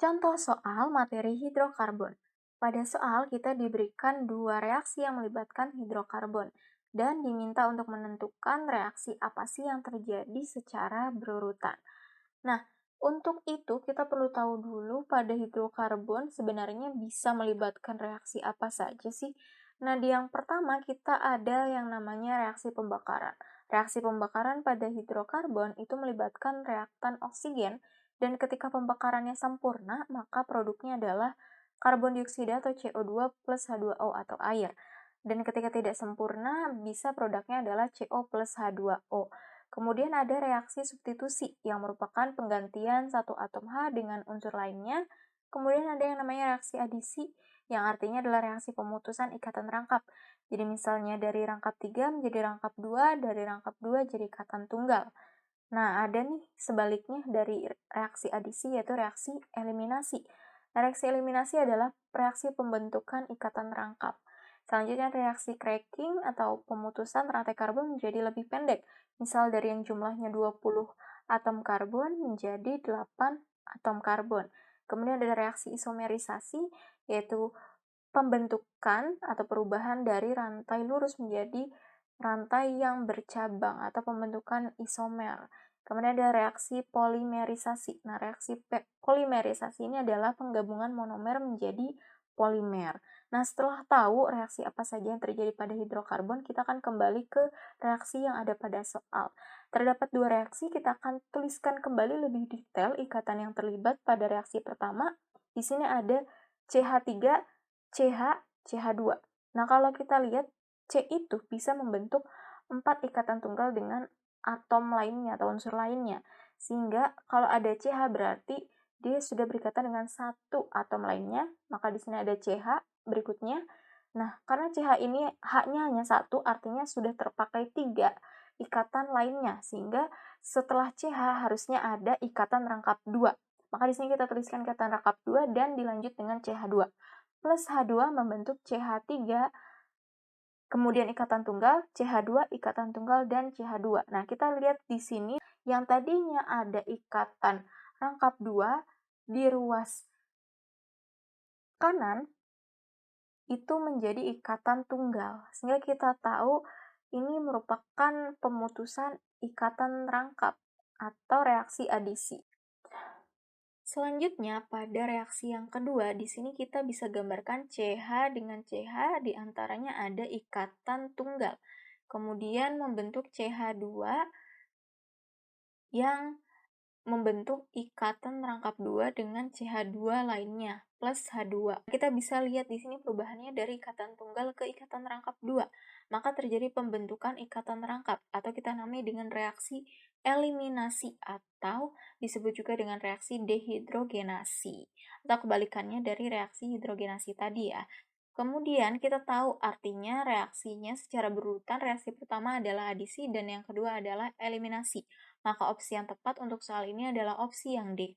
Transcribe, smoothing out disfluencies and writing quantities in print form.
Contoh soal materi hidrokarbon. Pada soal kita diberikan dua reaksi yang melibatkan hidrokarbon dan diminta untuk menentukan reaksi apa sih yang terjadi secara berurutan. Nah, untuk itu kita perlu tahu dulu pada hidrokarbon sebenarnya bisa melibatkan reaksi apa saja sih. Nah, di yang pertama kita ada yang namanya reaksi pembakaran. Reaksi pembakaran pada hidrokarbon itu melibatkan reaktan oksigen dan ketika pembakarannya sempurna, maka produknya adalah karbon dioksida atau CO2 plus H2O atau air. Dan ketika tidak sempurna, bisa produknya adalah CO plus H2O. Kemudian ada reaksi substitusi yang merupakan penggantian satu atom H dengan unsur lainnya. Kemudian ada yang namanya reaksi adisi yang artinya adalah reaksi pemutusan ikatan rangkap. Jadi misalnya dari rangkap 3 menjadi rangkap 2, dari rangkap 2 jadi ikatan tunggal. Nah, ada nih sebaliknya dari reaksi adisi yaitu reaksi eliminasi. Nah, reaksi eliminasi adalah reaksi pembentukan ikatan rangkap. Selanjutnya reaksi cracking atau pemutusan rantai karbon menjadi lebih pendek. Misal dari yang jumlahnya 20 atom karbon menjadi 8 atom karbon. Kemudian ada reaksi isomerisasi yaitu pembentukan atau perubahan dari rantai lurus menjadi rantai yang bercabang atau pembentukan isomer. Kemudian ada reaksi polimerisasi. Nah, reaksi polimerisasi ini adalah penggabungan monomer menjadi polimer. Nah, setelah tahu reaksi apa saja yang terjadi pada hidrokarbon, kita akan kembali ke reaksi yang ada pada soal. Terdapat dua reaksi, kita akan tuliskan kembali lebih detail ikatan yang terlibat pada reaksi pertama. Di sini ada CH3 CH, CH2. Nah, kalau kita lihat, C itu bisa membentuk 4 ikatan tunggal dengan atom lainnya atau unsur lainnya. Sehingga kalau ada CH berarti dia sudah berikatan dengan satu atom lainnya, maka di sini ada CH berikutnya. Nah, karena CH ini H-nya hanya satu, artinya sudah terpakai 3 ikatan lainnya, sehingga setelah CH harusnya ada ikatan rangkap 2. Maka di sini kita tuliskan ikatan rangkap 2 dan dilanjut dengan CH2 plus H2 membentuk CH3, kemudian ikatan tunggal, CH2, ikatan tunggal, dan CH2. Nah, kita lihat di sini yang tadinya ada ikatan rangkap 2 di ruas kanan itu menjadi ikatan tunggal. Sehingga kita tahu ini merupakan pemutusan ikatan rangkap atau reaksi adisi. Selanjutnya, pada reaksi yang kedua, di sini kita bisa gambarkan CH dengan CH, di antaranya ada ikatan tunggal. Kemudian membentuk CH2 yang membentuk ikatan rangkap 2 dengan CH2 lainnya, plus H2. Kita bisa lihat di sini perubahannya dari ikatan tunggal ke ikatan rangkap 2. Maka terjadi pembentukan ikatan rangkap, atau kita namai dengan reaksi eliminasi, atau disebut juga dengan reaksi dehidrogenasi, atau kebalikannya dari reaksi hidrogenasi tadi ya. Kemudian kita tahu artinya reaksinya secara berurutan, reaksi pertama adalah adisi dan yang kedua adalah eliminasi. Maka opsi yang tepat untuk soal ini adalah opsi yang D.